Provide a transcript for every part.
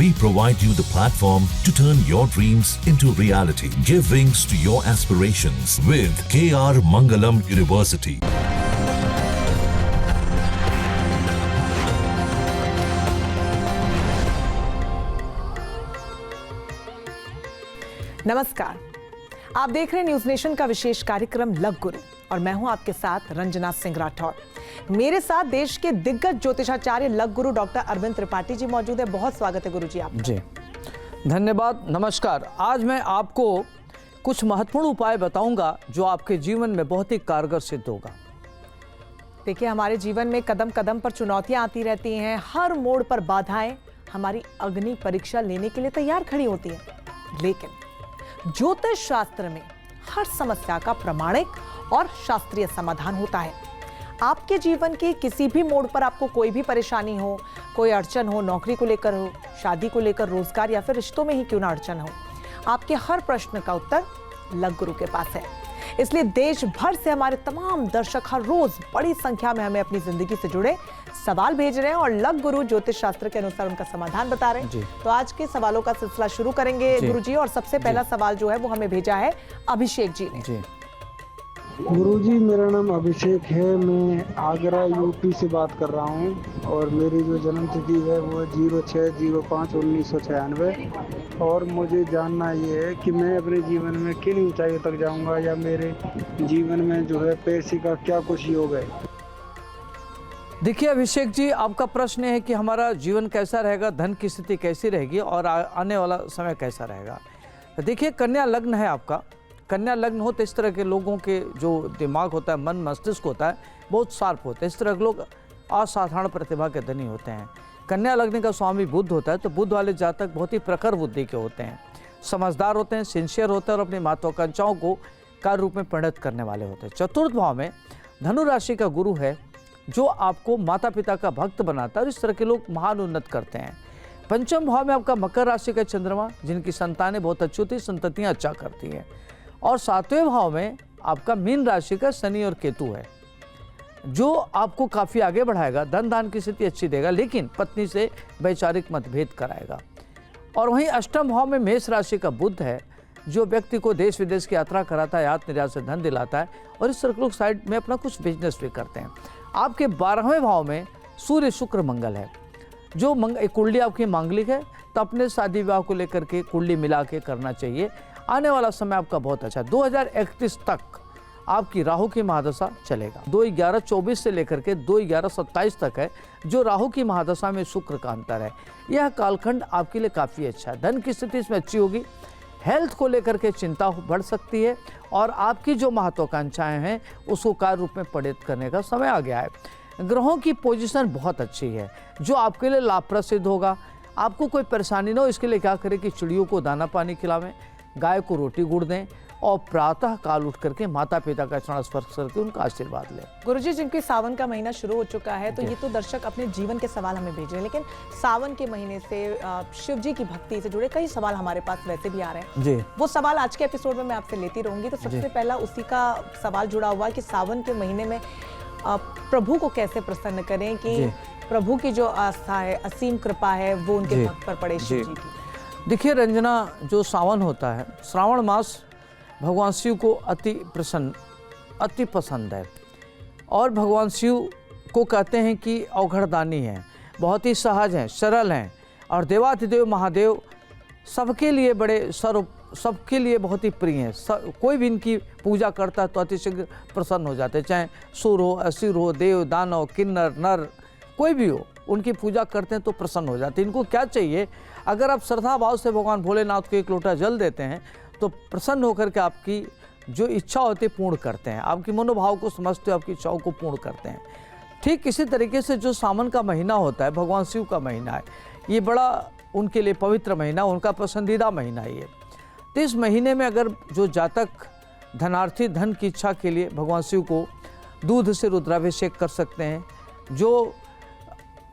We provide you the platform to turn your dreams into reality. Give wings to your aspirations with KR Mangalam University. नमस्कार, आप देख रहे हैं news nation का विशेष कार्यक्रम लग गुरु और मैं हूं आपके साथ रंजना सिंह राठौर। मेरे साथ देश के दिग्गज ज्योतिषाचार्य लग गुरु डॉक्टर अरविंद त्रिपाठी जी मौजूद है। बहुत स्वागत है गुरु जी आपका। जी धन्यवाद, नमस्कार। आज मैं आपको कुछ महत्वपूर्ण उपाय बताऊंगा जो आपके जीवन में बहुत ही कारगर सिद्ध होगा। देखिए, हमारे जीवन में कदम कदम पर चुनौतियां आती रहती हैं, हर मोड़ पर बाधाएं हमारी अग्नि परीक्षा लेने के लिए तैयार खड़ी होती है, लेकिन ज्योतिष शास्त्र में हर समस्या का प्रामाणिक और शास्त्रीय समाधान होता है। आपके जीवन के किसी भी मोड़ पर आपको कोई भी परेशानी हो, कोई अड़चन हो, नौकरी को लेकर हो, शादी को लेकर, रोजगार या फिर रिश्तों में ही क्यों ना अड़चन हो, आपके हर प्रश्न का उत्तर लग गुरु के पास है। इसलिए देश भर से हमारे तमाम दर्शक हर रोज बड़ी संख्या में हमें अपनी जिंदगी से जुड़े सवाल भेज रहे हैं और लग गुरु ज्योतिष शास्त्र के अनुसार उनका समाधान बता रहे हैं। तो आज के सवालों का सिलसिला शुरू करेंगे गुरुजी, और सबसे पहला सवाल जो है वो हमें भेजा है अभिषेक जी ने। गुरुजी, मेरा नाम अभिषेक है, मैं आगरा यूपी से बात कर रहा हूँ और मेरी जो जन्म तिथि है वो 06/05/1996 और मुझे जानना ये है कि मैं अपने जीवन में किन ऊंचाइयों तक जाऊँगा या मेरे जीवन में जो है पैसे का क्या कुछ योग है। देखिए अभिषेक जी, आपका प्रश्न है कि हमारा जीवन कैसा रहेगा, धन की स्थिति कैसी रहेगी और आने वाला समय कैसा रहेगा। देखिए, कन्या लग्न है आपका। कन्या लग्न हो तो इस तरह के लोगों के जो दिमाग होता है, मन मस्तिष्क होता है, बहुत शार्प होता है। इस तरह के लोग असाधारण प्रतिभा के धनी होते हैं। कन्या लग्न का स्वामी बुध होता है, तो बुध वाले जातक बहुत ही प्रखर बुद्धि के होते हैं, समझदार होते हैं, सिंसियर होते हैं और अपनी महत्वाकांक्षाओं को कार्य रूप में परिणत करने वाले होते हैं। चतुर्थ भाव में धनु राशि का गुरु है जो आपको माता पिता का भक्त बनाता है और इस तरह के लोग महान उन्नत करते हैं। पंचम भाव में आपका मकर राशि का चंद्रमा, जिनकी संतानें बहुत अच्छी होती, संततियाँ अच्छा करती हैं। और सातवें भाव में आपका मीन राशि का शनि और केतु है जो आपको काफ़ी आगे बढ़ाएगा, धन दान की स्थिति अच्छी देगा, लेकिन पत्नी से वैचारिक मतभेद कराएगा। और वहीं अष्टम भाव में मेष राशि का बुध है जो व्यक्ति को देश विदेश की यात्रा कराता है, यात्रा निर्यात से धन दिलाता है और इस तरह लोग साइड में अपना कुछ बिजनेस भी करते हैं। आपके 12वें भाव में सूर्य शुक्र मंगल है जो कुंडली आपकी मांगलिक है, तो अपने शादी विवाह को लेकर के कुंडली मिला के करना चाहिए। आने वाला समय आपका बहुत अच्छा, 2031 तक आपकी राहु की महादशा चलेगा। 2/11/24 से लेकर के 2/11/27 तक है जो राहु की महादशा में शुक्र का अंतर है। यह कालखंड आपके लिए काफ़ी अच्छा है, धन की स्थिति इसमें अच्छी होगी। हेल्थ को लेकर के चिंता बढ़ सकती है और आपकी जो महत्वाकांक्षाएं हैं उसको कार्य रूप में परिणत करने का समय आ गया है। ग्रहों की पोजीशन बहुत अच्छी है जो आपके लिए लाभप्रद सिद्ध होगा। आपको कोई परेशानी ना हो इसके लिए क्या करें कि चिड़ियों को दाना पानी खिलावें, गाय को रोटी गुड़ दें और प्रातः काल उठ करके माता पिता का चरण स्पर्श करके उनका आशीर्वाद लें। गुरुजी, जिनके सावन का महीना शुरू हो चुका है, तो ये तो दर्शक अपने जीवन के सवाल हमें भेज रहे हैं, लेकिन सावन के महीने से शिव जी की भक्ति से जुड़े कई सवाल हमारे पास वैसे भी आ रहे हैं जी। वो सवाल आज के एपिसोड में मैं आपसे लेती रहूंगी। तो सबसे पहला उसी का सवाल जुड़ा हुआ है कि सावन के महीने में प्रभु को कैसे प्रसन्न करें कि प्रभु की जो आस्था है, असीम कृपा है, वो उनके भक्त पर पड़े शिव जी की। देखिए रंजना, जो सावन होता है, श्रावण मास भगवान शिव को अति पसंद है और भगवान शिव को कहते हैं कि अवघड़दानी हैं, बहुत ही सहज हैं, सरल हैं और देवाधिदेव महादेव सबके लिए सबके लिए बहुत ही प्रिय हैं। कोई भी इनकी पूजा करता है तो अतिशीघ्र प्रसन्न हो जाते हैं, चाहे सुर हो, असुर हो, देव दानव, किन्नर नर, कोई भी हो, उनकी पूजा करते हैं तो प्रसन्न हो जाते हैं। इनको क्या चाहिए, अगर आप श्रद्धा भाव से भगवान भोलेनाथ को एक लोटा जल देते हैं तो प्रसन्न होकर के आपकी जो इच्छा होती है पूर्ण करते हैं, आपकी मनोभाव को समझते हो, आपकी इच्छाओं को पूर्ण करते हैं। ठीक इसी तरीके से जो सावन का महीना होता है, भगवान शिव का महीना है, ये बड़ा उनके लिए पवित्र महीना, उनका पसंदीदा महीना है ये। तो इस महीने में अगर जो जातक धनार्थी धन की इच्छा के लिए भगवान शिव को दूध से रुद्राभिषेक कर सकते हैं, जो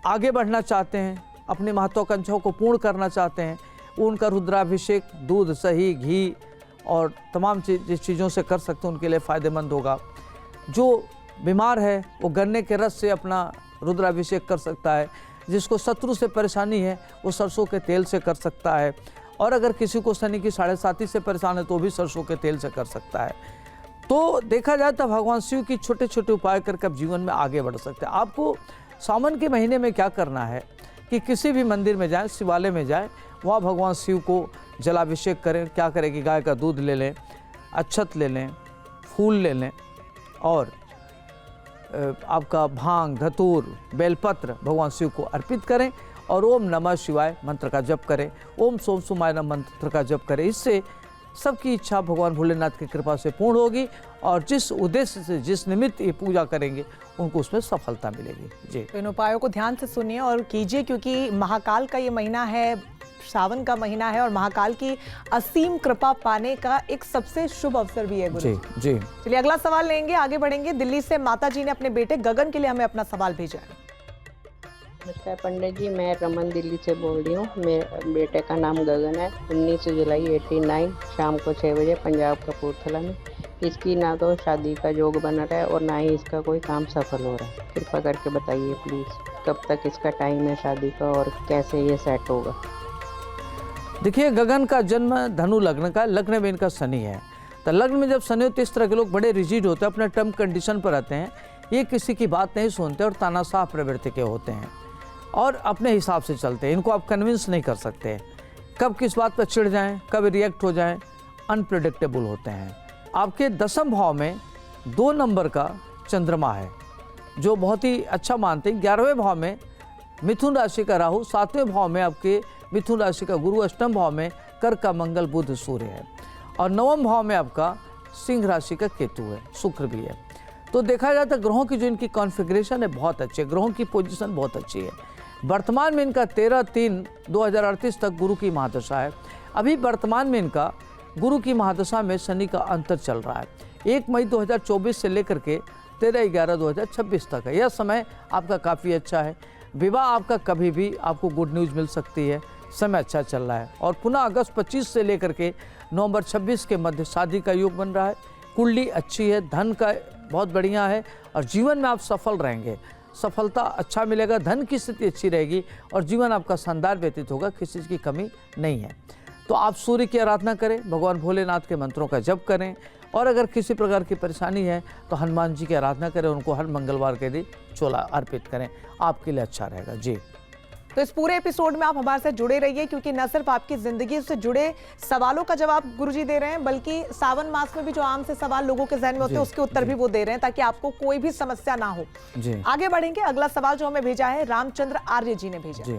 आगे बढ़ना चाहते हैं, अपनी महत्वाकांक्षाओं को पूर्ण करना चाहते हैं, उनका रुद्राभिषेक दूध, सही, घी और तमाम जिस चीज़ों से कर सकते हैं उनके लिए फ़ायदेमंद होगा। जो बीमार है वो गन्ने के रस से अपना रुद्राभिषेक कर सकता है, जिसको शत्रु से परेशानी है वो सरसों के तेल से कर सकता है। और अगर किसी को शनि की 7.5 से परेशान है तो भी सरसों के तेल से कर सकता है। तो देखा जाए तो भगवान शिव की छोटे छोटे उपाय करके आप जीवन में आगे बढ़ सकते हैं। आपको सावन के महीने में क्या करना है कि किसी भी मंदिर में जाएं, शिवालय में जाएं, वहाँ भगवान शिव को जलाभिषेक करें। क्या करें कि गाय का दूध ले लें, अक्षत ले लें, फूल ले लें और आपका भांग, धतूर, बेलपत्र भगवान शिव को अर्पित करें और ओम नमः शिवाय मंत्र का जप करें, ओम सोम सुमाय नमः मंत्र का जप करें। इससे सबकी इच्छा भगवान भोलेनाथ की कृपा से पूर्ण होगी और जिस उद्देश्य से, जिस निमित्त ये पूजा करेंगे उनको उसमें सफलता मिलेगी। जी, तो इन उपायों को ध्यान से सुनिए और कीजिए, क्योंकि महाकाल का ये महीना है, सावन का महीना है और महाकाल की असीम कृपा पाने का एक सबसे शुभ अवसर भी है। गुरु जी जी। चलिए अगला सवाल लेंगे, आगे बढ़ेंगे। दिल्ली से माता जी ने अपने बेटे गगन के लिए हमें अपना सवाल भेजा है। नमस्कार पंडित जी, मैं रमन दिल्ली से बोल रही हूँ। मेरे बेटे का नाम गगन है। 19 जुलाई 89 शाम को 6 बजे पंजाब कपूरथला में। इसकी ना तो शादी का योग बना रहा है और ना ही इसका कोई काम सफल हो रहा है। कृपा करके बताइए प्लीज़, कब तक इसका टाइम है शादी का और कैसे ये सेट होगा। देखिए, गगन का जन्म धनु लग्न का, लग्न में इनका शनि है। तो लग्न में जब शनि होते, इस तरह के लोग बड़े रिजिड होते हैं, अपने टर्म कंडीशन पर रहते हैं। ये किसी की बात नहीं सुनते और तानाशाह प्रवृत्ति के होते हैं और अपने हिसाब से चलते हैं। इनको आप कन्विंस नहीं कर सकते, कब किस बात पर चिढ़ जाएं, कब रिएक्ट हो जाएं, अनप्रेडिक्टेबल होते हैं। आपके 10वें भाव में 2 नंबर का चंद्रमा है जो बहुत ही अच्छा मानते हैं। 11वें भाव में मिथुन राशि का राहु, 7वें भाव में आपके मिथुन राशि का गुरु, 8वें भाव में कर्क का मंगल, बुध, सूर्य है और 9वें भाव में आपका सिंह राशि का केतु है, शुक्र भी है। तो देखा जाता है ग्रहों की जो इनकी कॉन्फ़िगरेशन है बहुत अच्छी है, ग्रहों की पोजीशन बहुत अच्छी है। वर्तमान में इनका 13/3/2038 तक गुरु की महादशा है। अभी वर्तमान में इनका गुरु की महादशा में शनि का अंतर चल रहा है। 1 मई 2024 से लेकर के 13/11/2026 तक है। यह समय आपका काफ़ी अच्छा है। विवाह आपका कभी भी आपको गुड न्यूज़ मिल सकती है, समय अच्छा चल रहा है। और पुनः अगस्त 25 से लेकर के नवंबर 26 के मध्य शादी का योग बन रहा है। कुंडली अच्छी है, धन का बहुत बढ़िया है और जीवन में आप सफल रहेंगे, सफलता अच्छा मिलेगा, धन की स्थिति अच्छी रहेगी और जीवन आपका शानदार व्यतीत होगा, किसी चीज़ की कमी नहीं है। तो आप सूर्य की आराधना करें, भगवान भोलेनाथ के मंत्रों का जप करें और अगर किसी प्रकार की परेशानी है तो हनुमान जी की आराधना करें, उनको हर मंगलवार के दिन चोला अर्पित करें, आपके लिए अच्छा रहेगा। जी, तो इस पूरे एपिसोड में आप हमारे साथ जुड़े रहिए, क्योंकि न सिर्फ आपकी जिंदगी से जुड़े सवालों का जवाब गुरुजी दे रहे हैं, बल्कि सावन मास में भी जो आम से सवाल लोगों के जहन में होते हैं उसके उत्तर भी वो दे रहे हैं, ताकि आपको कोई भी समस्या ना हो। जी, आगे बढ़ेंगे। अगला सवाल जो हमें भेजा है रामचंद्र आर्य जी ने भेजा। जी।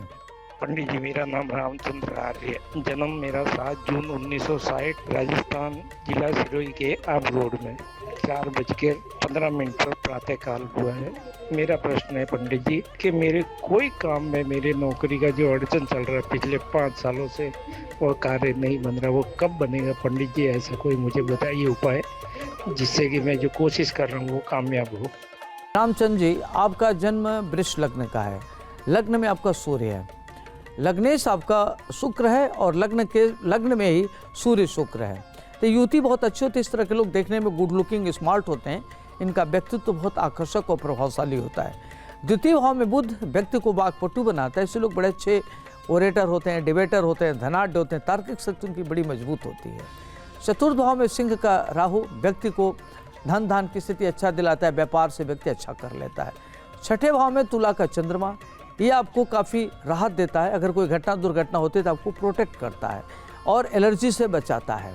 पंडित जी, मेरा नाम रामचंद्र आर्य, जन्म मेरा 7 जून 1960, राजस्थान, जिला सिरोही के आब रोड में 4:15 पर प्रातःकाल हुआ है। मेरा प्रश्न है पंडित जी कि मेरे कोई काम में मेरे नौकरी का जो अड़चन चल रहा है पिछले 5 सालों से, वो कार्य नहीं बन रहा, वो कब बनेगा पंडित जी? ऐसा कोई मुझे बताइए उपाय, जिससे कि मैं जो कोशिश कर रहा हूँ वो कामयाब हो। रामचंद्र जी, आपका जन्म वृष लग्न का है। लग्न में आपका सूर्य है, लग्नेश आपका शुक्र है और लग्न में ही सूर्य शुक्र है। तो युवती बहुत अच्छी होती है। इस तरह के लोग देखने में गुड लुकिंग, स्मार्ट होते हैं। इनका व्यक्तित्व तो बहुत आकर्षक और प्रभावशाली होता है। 2वें भाव में बुध व्यक्ति को वाक्पटु बनाता है। ऐसे लोग बड़े अच्छे ओरेटर होते हैं, डिबेटर होते हैं, धनाढ्य होते हैं, तार्किक शक्ति उनकी बड़ी मजबूत होती है। 4th भाव में सिंह का राहु व्यक्ति को धन धान की स्थिति अच्छा दिलाता है, व्यापार से व्यक्ति अच्छा कर लेता है। 6ठे भाव में तुला का चंद्रमा, ये आपको काफ़ी राहत देता है। अगर कोई घटना दुर्घटना होती है तो आपको प्रोटेक्ट करता है और एलर्जी से बचाता है।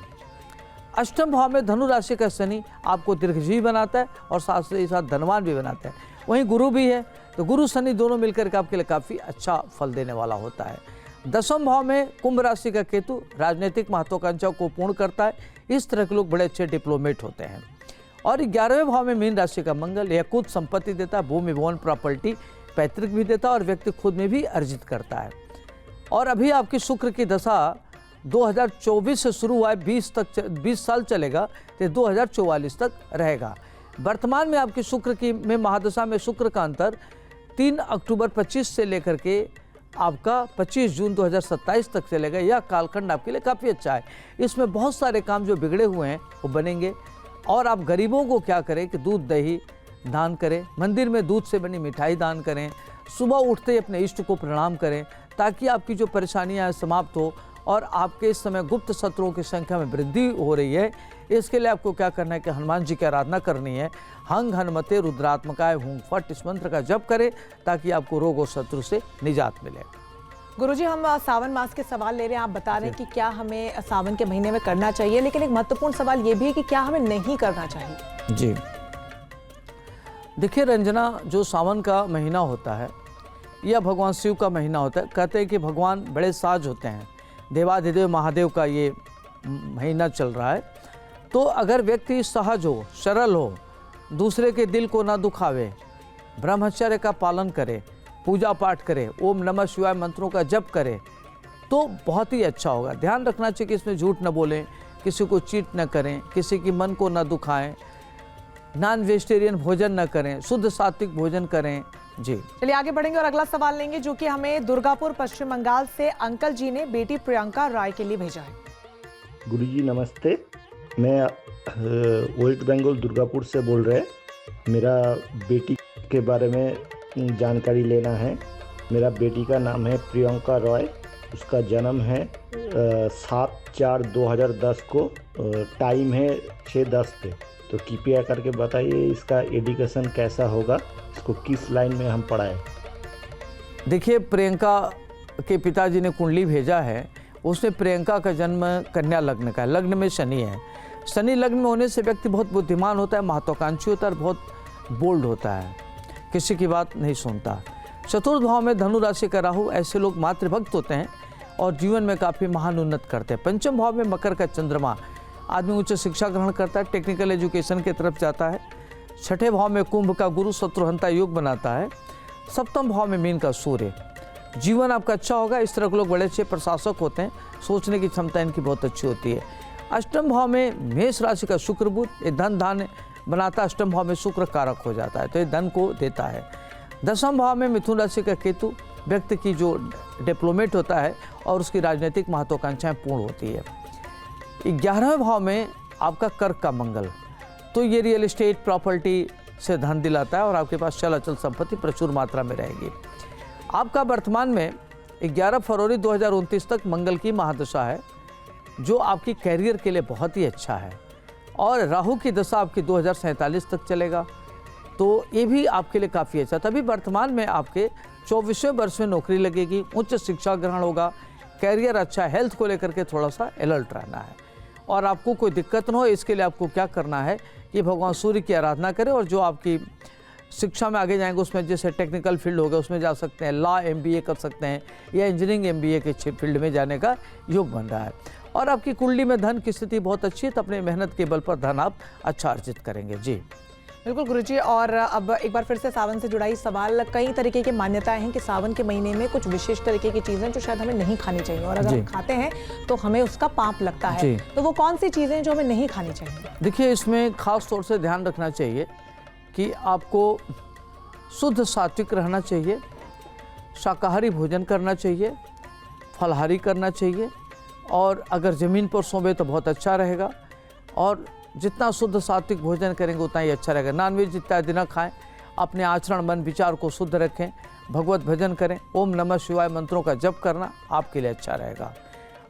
8वें भाव में धनु राशि का शनि आपको दीर्घजीवी बनाता है और साथ ही साथ धनवान भी बनाता है। वहीं गुरु भी है, तो गुरु शनि दोनों मिलकर के आपके लिए काफ़ी अच्छा फल देने वाला होता है। 10वें भाव में कुंभ राशि का केतु राजनीतिक महत्वाकांक्षाओं को पूर्ण करता है। इस तरह के लोग बड़े अच्छे डिप्लोमेट होते हैं। और 11वें भाव में मीन राशि का मंगल, यह कुछ संपत्ति देता है, भूमि भवन प्रॉपर्टी पैतृक भी देता है और व्यक्ति खुद में भी अर्जित करता है। और अभी आपकी शुक्र की दशा 2024 से शुरू हुआ है, 20 साल चलेगा, तो 2044 तक रहेगा। वर्तमान में आपकी शुक्र की में महादशा में शुक्र का अंतर 3 अक्टूबर 25 से लेकर के आपका 25 जून 2027 तक चलेगा। यह कालखंड आपके लिए काफ़ी अच्छा है। इसमें बहुत सारे काम जो बिगड़े हुए हैं वो बनेंगे। और आप गरीबों को क्या करें कि दूध दही दान करें, मंदिर में दूध से बनी मिठाई दान करें, सुबह उठते ही अपने इष्ट को प्रणाम करें ताकि आपकी जो परेशानियां हैं समाप्त हो और आपके इस समय गुप्त शत्रुओं की संख्या में वृद्धि हो रही है। इसके लिए आपको क्या करना है कि हनुमान जी की आराधना करनी है। हंग हनुमते रुद्रात्मकाय हुं फट इस मंत्र का जप करें ताकि आपको रोग और शत्रु से निजात मिले। गुरुजी, हम सावन मास के सवाल ले रहे हैं। आप बता रहे हैं कि क्या हमें सावन के महीने में करना चाहिए, लेकिन एक महत्वपूर्ण सवाल ये भी है कि क्या हमें नहीं करना चाहिए। जी देखिए रंजना, जो सावन का महीना होता है यह भगवान शिव का महीना होता है। कहते हैं कि भगवान बड़े साज होते हैं, देवाधिदेव महादेव का ये महीना चल रहा है। तो अगर व्यक्ति सहज हो, सरल हो, दूसरे के दिल को ना दुखावे, ब्रह्मचर्य का पालन करे, पूजा पाठ करे, ओम नमः शिवाय मंत्रों का जप करे तो बहुत ही अच्छा होगा। ध्यान रखना चाहिए कि इसमें झूठ न बोलें, किसी को चीट न करें, किसी की मन को न दुखाएं, नॉन वेजिटेरियन भोजन न करें, शुद्ध सात्विक भोजन करें। जी चलिए आगे बढ़ेंगे और अगला सवाल लेंगे जो कि हमें दुर्गापुर पश्चिम बंगाल से अंकल जी ने बेटी प्रियंका राय के लिए भेजा है। गुरुजी नमस्ते, मैं वेस्ट बंगाल दुर्गापुर से बोल रहे। मेरा बेटी के बारे में जानकारी लेना है। मेरा बेटी का नाम है प्रियंका रॉय, उसका जन्म है 7/4/2010 को, टाइम है 6:10 पे। तो कृपया करके बताइए इसका एजुकेशन कैसा होगा, इसको किस लाइन में हम पढ़ाएं। देखिए प्रियंका के पिताजी ने कुंडली भेजा है, उसमें प्रियंका का जन्म कन्या लग्न का है। लग्न में शनि है। शनि लग्न में होने से व्यक्ति बहुत बुद्धिमान होता है, महत्वाकांक्षी होता है और बहुत बोल्ड होता है, किसी की बात नहीं सुनता। चतुर्थ भाव में धनु राशि का राहु, ऐसे लोग मातृभक्त होते हैं और जीवन में काफ़ी महान उन्नत करते हैं। पंचम भाव में मकर का चंद्रमा, आदमी उच्च शिक्षा ग्रहण करता है, टेक्निकल एजुकेशन की तरफ जाता है। छठे भाव में कुंभ का गुरु शत्रुहंता योग बनाता है। सप्तम भाव में मीन का सूर्य, जीवन आपका अच्छा होगा। इस तरह के लोग बड़े अच्छे प्रशासक होते हैं, सोचने की क्षमता इनकी बहुत अच्छी होती है। अष्टम भाव में मेष राशि का शुक्र बुध, ये धन धान्य बनाता है। अष्टम भाव में शुक्र कारक हो जाता है तो ये धन को देता है। दसम भाव में मिथुन राशि का केतु, व्यक्ति की जो डिप्लोमेट होता है और उसकी राजनीतिक महत्वाकांक्षाएं पूर्ण होती है। 11वें भाव में आपका कर्क का मंगल, तो ये रियल एस्टेट प्रॉपर्टी से धन दिलाता है और आपके पास चल अचल संपत्ति प्रचुर मात्रा में रहेगी। आपका वर्तमान में 11 फरवरी 2029 तक मंगल की महादशा है जो आपकी कैरियर के लिए बहुत ही अच्छा है, और राहु की दशा आपकी 2047 तक चलेगा, तो ये भी आपके लिए काफ़ी अच्छा। तभी वर्तमान में आपके 24वें वर्ष में नौकरी लगेगी, उच्च शिक्षा ग्रहण होगा, कैरियर अच्छा, हेल्थ को लेकर के थोड़ा सा अलर्ट रहना है और आपको कोई दिक्कत न हो। इसके लिए आपको क्या करना है कि भगवान सूर्य की आराधना करें, और जो आपकी शिक्षा में आगे जाएंगे उसमें जैसे टेक्निकल फील्ड होगा उसमें जा सकते हैं, लॉ MBA कर सकते हैं या इंजीनियरिंग MBA के फील्ड में जाने का योग बन रहा है। और आपकी कुंडली में धन की स्थिति बहुत अच्छी है, तो अपने मेहनत के बल पर धन आप अच्छा अर्जित करेंगे। जी बिल्कुल गुरुजी, और अब एक बार फिर से सावन से जुड़ा ही सवाल। कई तरीके की मान्यताएं हैं कि सावन के महीने में कुछ विशेष तरीके की चीज़ें जो शायद हमें नहीं खानी चाहिए, और अगर हम खाते हैं तो हमें उसका पाप लगता है। तो वो कौन सी चीज़ें जो हमें नहीं खानी चाहिए? देखिए इसमें खास तौर से ध्यान रखना चाहिए कि आपको शुद्ध सात्विक रहना चाहिए, शाकाहारी भोजन करना चाहिए, फलाहारी करना चाहिए, और अगर ज़मीन पर सोवे तो बहुत अच्छा रहेगा। और जितना शुद्ध सात्विक भोजन करेंगे उतना ही अच्छा रहेगा। नॉनवेज इत्यादि न खाएं, अपने आचरण मन विचार को शुद्ध रखें, भगवत भजन करें, ओम नमः शिवाय मंत्रों का जप करना आपके लिए अच्छा रहेगा।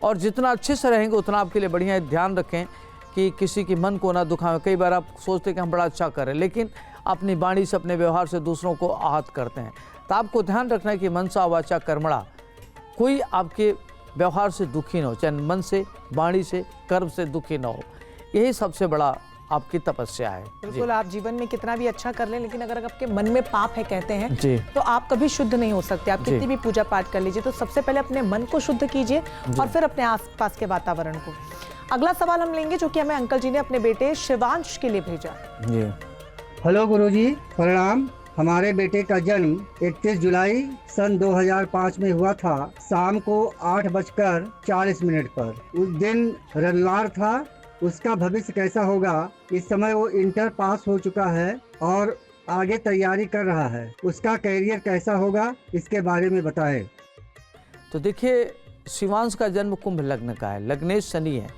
और जितना अच्छे से रहेंगे उतना आपके लिए बढ़िया है। ध्यान रखें कि किसी की मन को ना दुखाएं। कई बार आप सोचते हैं कि हम बड़ा अच्छा करें, लेकिन अपनी वाणी से, अपने व्यवहार से दूसरों को आहत करते हैं। तो आपको ध्यान रखना है कि मनसा वाचा कर्मणा, कोई आपके व्यवहार से दुखी न हो, चाहे मन से, वाणी से, कर्म से दुखी न हो। यही सबसे बड़ा आपकी तपस्या है। बिल्कुल, आप जीवन में कितना भी अच्छा कर लें, लेकिन अगर आपके मन में पाप है कहते हैं जी, तो आप कभी शुद्ध नहीं हो सकते। आप कितनी भी पूजा पाठ कर लीजिए, तो सबसे पहले अपने मन को शुद्ध कीजिए और फिर अपने आसपास के वातावरण को। अगला सवाल हम लेंगे जो कि हमें अंकल जी ने अपने बेटे शिवांश के लिए भेजा। जी हेलो गुरुजी, प्रणाम। हमारे बेटे का जन्म 31 जुलाई सन 2005 में हुआ था, शाम को 8:40 पर। उस दिन रविवार था। उसका भविष्य कैसा होगा? इस समय वो इंटर पास हो चुका है और आगे तैयारी कर रहा है। उसका कैरियर कैसा होगा, इसके बारे में बताएं। तो देखिए शिवांश का जन्म कुंभ लग्न का है, लग्नेश शनि है।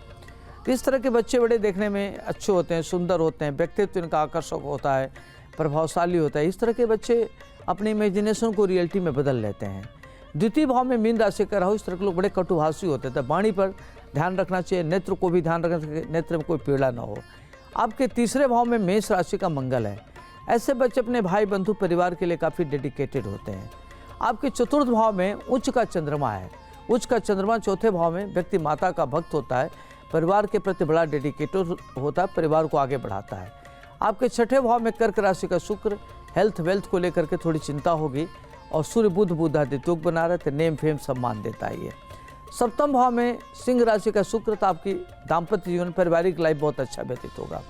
इस तरह के बच्चे बड़े देखने में अच्छे होते हैं, सुंदर होते हैं, व्यक्तित्व इनका आकर्षक होता है, प्रभावशाली होता है। इस तरह के बच्चे अपने इमेजिनेशन को रियलिटी में बदल लेते हैं। द्वितीय भाव में मीन राशि का राहु, इस तरह के लोग बड़े कटुभाषी होते थे। वाणी पर ध्यान रखना चाहिए, नेत्र को भी ध्यान रखना चाहिए, नेत्र में कोई पीड़ा ना हो। आपके तीसरे भाव में मेष राशि का मंगल है, ऐसे बच्चे अपने भाई बंधु परिवार के लिए काफ़ी डेडिकेटेड होते हैं। आपके चतुर्थ भाव में उच्च का चंद्रमा है, उच्च का चंद्रमा चौथे भाव में व्यक्ति माता का भक्त होता है, परिवार के प्रति बड़ा डेडिकेटेड होता है, परिवार को आगे बढ़ाता है। आपके छठे भाव में कर्क राशि का शुक्र, हेल्थ वेल्थ को लेकर के थोड़ी चिंता होगी, और सूर्य बुध बुधादित्य योग बना रहे थे, नेम फेम सम्मान देता है ये। सप्तम भाव में सिंह राशि का शुक्र, तो आपकी दाम्पत्य जीवन पारिवारिक लाइफ बहुत अच्छा व्यतीत होगा।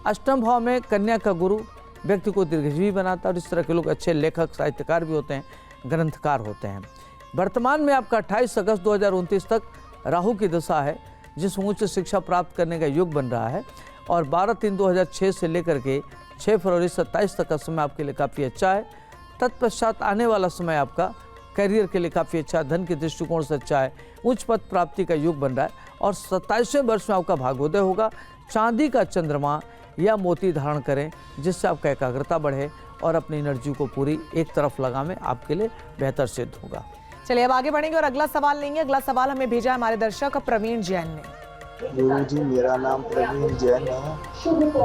अष्टम भाव में कन्या का गुरु व्यक्ति को दीर्घजीवी बनाता है, और इस तरह के लोग अच्छे लेखक साहित्यकार भी होते हैं, ग्रंथकार होते हैं। वर्तमान में आपका 28 अगस्त 2029 तक राहु की दशा है, जिसमें उच्च शिक्षा प्राप्त करने का योग बन रहा है, और 12/3/2006 से लेकर के 6 फरवरी 27 तक का समय आपके लिए काफ़ी अच्छा है। तत्पश्चात आने वाला समय आपका करियर के लिए काफ़ी अच्छा, धन के दृष्टिकोण से अच्छा है, उच्च पद प्राप्ति का योग बन रहा है, और 27वें वर्ष में आपका भाग्योदय होगा। चांदी का चंद्रमा या मोती धारण करें, जिससे आपका एकाग्रता बढ़े और अपनी एनर्जी को पूरी एक तरफ लगावें, आपके लिए बेहतर सिद्ध होगा। चलिए अब आगे बढ़ेंगे और अगला सवाल लेंगे। अगला सवाल हमें भेजा है हमारे दर्शक प्रवीण जैन ने। गुरु जी, मेरा नाम प्रवीण जैन है,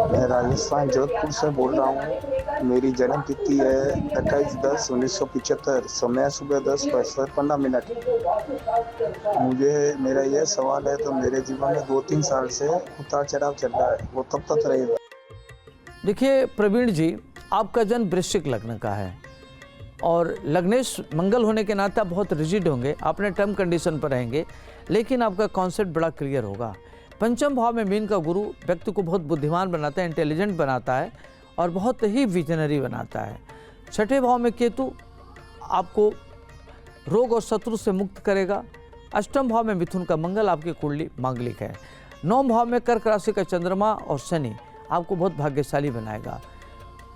मैं राजस्थान जोधपुर से बोल रहा हूँ। मेरी जन्म तिथि है 28/10/1975, समय सुबह 10:15। मेरा यह सवाल है, तो मेरे जीवन में 2-3 साल से उतार चढ़ाव चल रहा है, वो तब तक रहेगा? देखिए प्रवीण जी, आपका जन्म वृश्चिक लग्न का है, और लग्नेश मंगल होने के नाते आप बहुत रिजिड होंगे, अपने टर्म कंडीशन पर रहेंगे, लेकिन आपका कॉन्सेप्ट बड़ा क्लियर होगा। पंचम भाव में मीन का गुरु व्यक्ति को बहुत बुद्धिमान बनाता है, इंटेलिजेंट बनाता है, और बहुत ही विजनरी बनाता है। छठे भाव में केतु आपको रोग और शत्रु से मुक्त करेगा। अष्टम भाव में मिथुन का मंगल आपकी कुंडली मांगलिक है। नौम भाव में कर्क राशि का चंद्रमा और शनि आपको बहुत भाग्यशाली बनाएगा,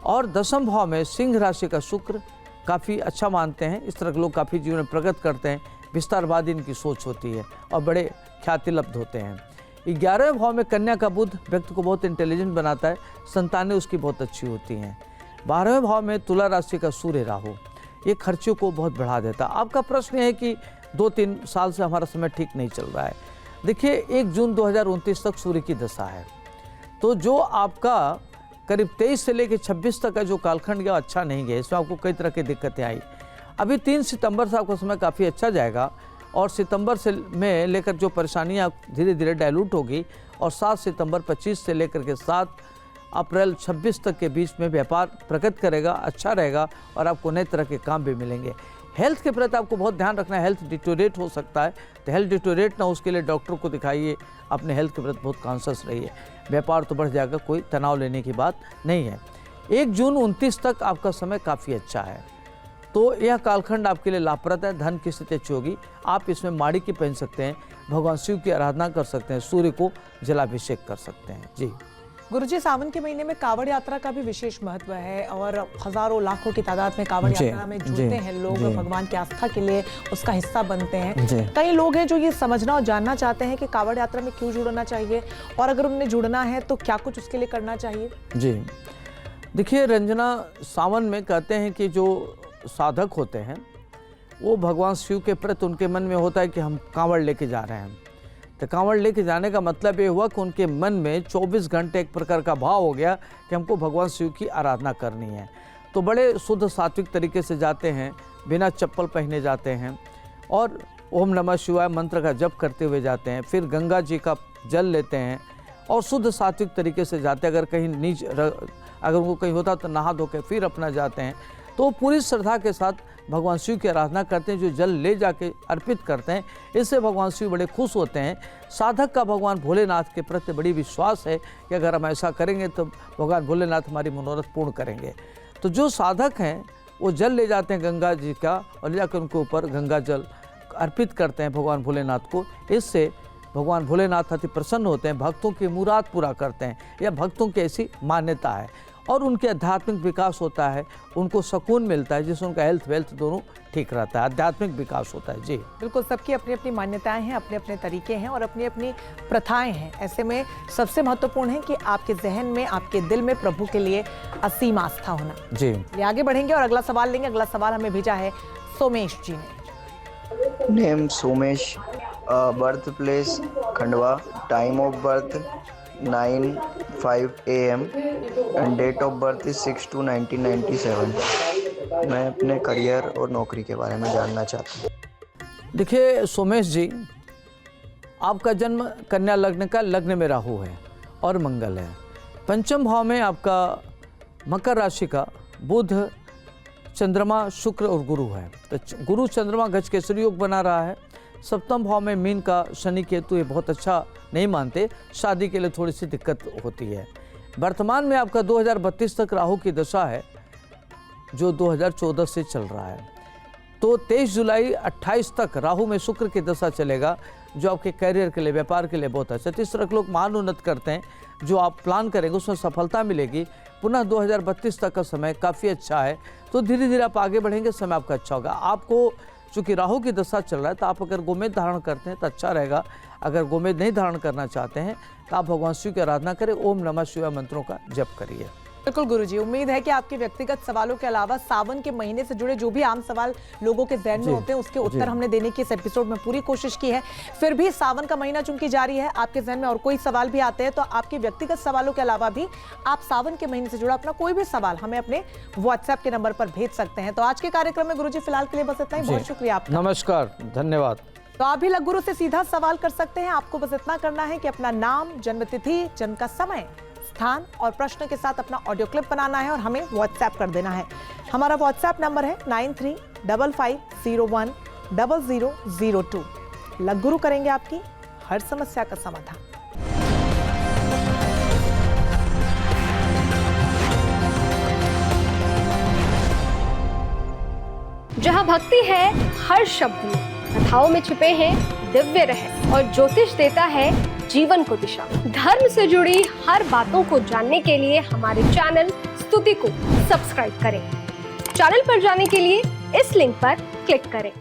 और दसम भाव में सिंह राशि का शुक्र काफ़ी अच्छा मानते हैं। इस तरह के लोग काफ़ी जीवन में प्रगति करते हैं, विस्तारवादी इनकी सोच होती है, और बड़े ख्यातिलब्ध होते हैं। 11वें भाव में कन्या का बुध व्यक्ति को बहुत इंटेलिजेंट बनाता है, संतानें उसकी बहुत अच्छी होती हैं। 12वें भाव में तुला राशि का सूर्य राहु, ये खर्चों को बहुत बढ़ा देता है। आपका प्रश्न है कि 2-3 साल से हमारा समय ठीक नहीं चल रहा है। देखिए 1 जून 2029 तक सूर्य की दशा है, तो जो आपका करीब 23 से लेकर 26 तक का जो कालखंड गया अच्छा नहीं गया, इसमें आपको कई तरह की दिक्कतें आई। अभी 3 सितंबर से आपका समय काफ़ी अच्छा जाएगा, और सितंबर से में लेकर जो परेशानियां धीरे धीरे डाइल्यूट होगी, और 7 सितंबर 25 से लेकर के 7 अप्रैल 26 तक के बीच में व्यापार प्रगति करेगा, अच्छा रहेगा, और आपको नए तरह के काम भी मिलेंगे। हेल्थ के प्रति आपको बहुत ध्यान रखना है, हेल्थ डिटोरेट हो सकता है, तो हेल्थ डिटोरेट ना, उसके लिए डॉक्टर को दिखाइए, अपने हेल्थ के प्रति बहुत कॉन्शियस रहिए। व्यापार तो बढ़ जाएगा, कोई तनाव लेने की बात नहीं है। 1 जून 29 तक आपका समय काफ़ी अच्छा है, तो यह कालखंड आपके लिए लाभप्रद है। धन की स्थिति अच्छी होगी, आप इसमें माड़ी की पहन सकते हैं, भगवान शिव की आराधना कर सकते हैं, सूर्य को जलाभिषेक कर सकते हैं। जी गुरुजी, सावन के महीने में कावड़ यात्रा का भी विशेष महत्व है, और हजारों लाखों की तादाद में कावड़ यात्रा में जुड़ते हैं लोग, भगवान की आस्था के लिए उसका हिस्सा बनते हैं। कई लोग हैं जो ये समझना और जानना चाहते हैं कि कावड़ यात्रा में क्यों जुड़ना चाहिए, और अगर उन्हें जुड़ना है तो क्या कुछ उसके लिए करना चाहिए। जी देखिए रंजना, सावन में कहते हैं कि जो साधक होते हैं वो भगवान शिव के प्रति उनके मन में होता है कि हम कांवड़ लेके जा रहे हैं। तो कांवड़ लेके जाने का मतलब ये हुआ कि उनके मन में 24 घंटे एक प्रकार का भाव हो गया कि हमको भगवान शिव की आराधना करनी है। तो बड़े शुद्ध सात्विक तरीके से जाते हैं, बिना चप्पल पहने जाते हैं, और ओम नमः शिवाय मंत्र का जप करते हुए जाते हैं। फिर गंगा जी का जल लेते हैं और शुद्ध सात्विक तरीके से जाते हैं। अगर कहीं अगर उनको कहीं होता तो नहा धो के फिर अपना जाते हैं। तो पूरी श्रद्धा के साथ भगवान शिव की आराधना करते हैं, जो जल ले जाके अर्पित करते हैं। इससे भगवान शिव बड़े खुश होते हैं। साधक का भगवान भोलेनाथ के प्रति बड़ी विश्वास है कि अगर हम ऐसा करेंगे तो भगवान भोलेनाथ हमारी मनोरथ पूर्ण करेंगे। तो जो साधक हैं वो जल ले जाते हैं गंगा जी का, और ले जाकर उनके ऊपर गंगा जल अर्पित करते हैं भगवान भोलेनाथ को। इससे भगवान भोलेनाथ अति प्रसन्न होते हैं, भक्तों की मुराद पूरा करते हैं, यह भक्तों की ऐसी मान्यता है। और उनके आध्यात्मिक विकास होता है, उनको सुकून मिलता है, जिससे उनका हेल्थ वेल्थ दोनों ठीक रहता है, आध्यात्मिक विकास होता है। जी बिल्कुल, सबकी अपनी अपनी मान्यताएं हैं, अपने अपने तरीके हैं और अपनी अपनी प्रथाएं हैं। ऐसे में सबसे महत्वपूर्ण है कि आपके जहन में, आपके दिल में प्रभु के लिए असीम आस्था होना। जी आगे बढ़ेंगे और अगला सवाल लेंगे। अगला सवाल हमें भेजा है सोमेश जी ने। Name Somesh, birth place Khandwa, time of birth 9:05 AM and date of birth is 6/2/1997। मैं अपने करियर और नौकरी के बारे में जानना चाहता हूँ। देखिए सोमेश जी, आपका जन्म कन्या लग्न का, लग्न में राहु है और मंगल है। पंचम भाव में आपका मकर राशि का बुध, चंद्रमा, शुक्र और गुरु है। तो गुरु चंद्रमा गजकेसरी योग बना रहा है। सप्तम भाव में मीन का शनि केतु, ये बहुत अच्छा नहीं मानते, शादी के लिए थोड़ी सी दिक्कत होती है। वर्तमान में आपका 2032 तक राहु की दशा है, जो 2014 से चल रहा है। तो 23 जुलाई 28 तक राहु में शुक्र की दशा चलेगा, जो आपके करियर के लिए, व्यापार के लिए बहुत अच्छा। जिस तरह के लोग महान उन्नत करते हैं, जो आप प्लान करेंगे उसमें सफलता मिलेगी। पुनः 2032 तक का समय काफ़ी अच्छा है, तो धीरे धीरे आप आगे बढ़ेंगे, समय आपका अच्छा होगा। आपको चूँकि राहु की दशा चल रहा है, तो आप अगर गोमेद धारण करते हैं तो अच्छा रहेगा। अगर गोमेद नहीं धारण करना चाहते हैं तो आप भगवान शिव की आराधना करें, ओम नमः शिवाय मंत्रों का जप करिए। बिल्कुल गुरुजी, उम्मीद है कि आपके व्यक्तिगत सवालों के अलावा सावन के महीने से जुड़े जो भी आम सवाल लोगों के जहन में होते हैं, उसके उत्तर हमने देने की इस एपिसोड में पूरी कोशिश की है। फिर भी सावन का महीना चूंकि जारी है, आपके जहन में और कोई सवाल भी आते हैं, तो आपके व्यक्तिगत सवालों के अलावा भी आप सावन के महीने से जुड़ा अपना कोई भी सवाल हमें अपने व्हाट्सएप के नंबर पर भेज सकते हैं। तो आज के कार्यक्रम में गुरुजी फिलहाल के लिए बस इतना ही। बहुत शुक्रिया आपका। नमस्कार, धन्यवाद। तो आप भी लघुगुरु से सीधा सवाल कर सकते हैं। आपको बस इतना करना है कि अपना नाम, जन्मतिथि, जन्म का समय, स्थान और प्रश्न के साथ अपना ऑडियो क्लिप बनाना है और हमें व्हाट्सएप कर देना है। हमारा व्हाट्सएप नंबर है 9355010002। लघुगुरु करेंगे आपकी हर समस्या का समाधान। जहाँ भक्ति है हर शब्द में, कथाओं में छुपे हैं दिव्य रहस्य और ज्योतिष देता है जीवन को दिशा। धर्म से जुड़ी हर बातों को जानने के लिए हमारे चैनल स्तुति को सब्सक्राइब करें। चैनल पर जाने के लिए इस लिंक पर क्लिक करें।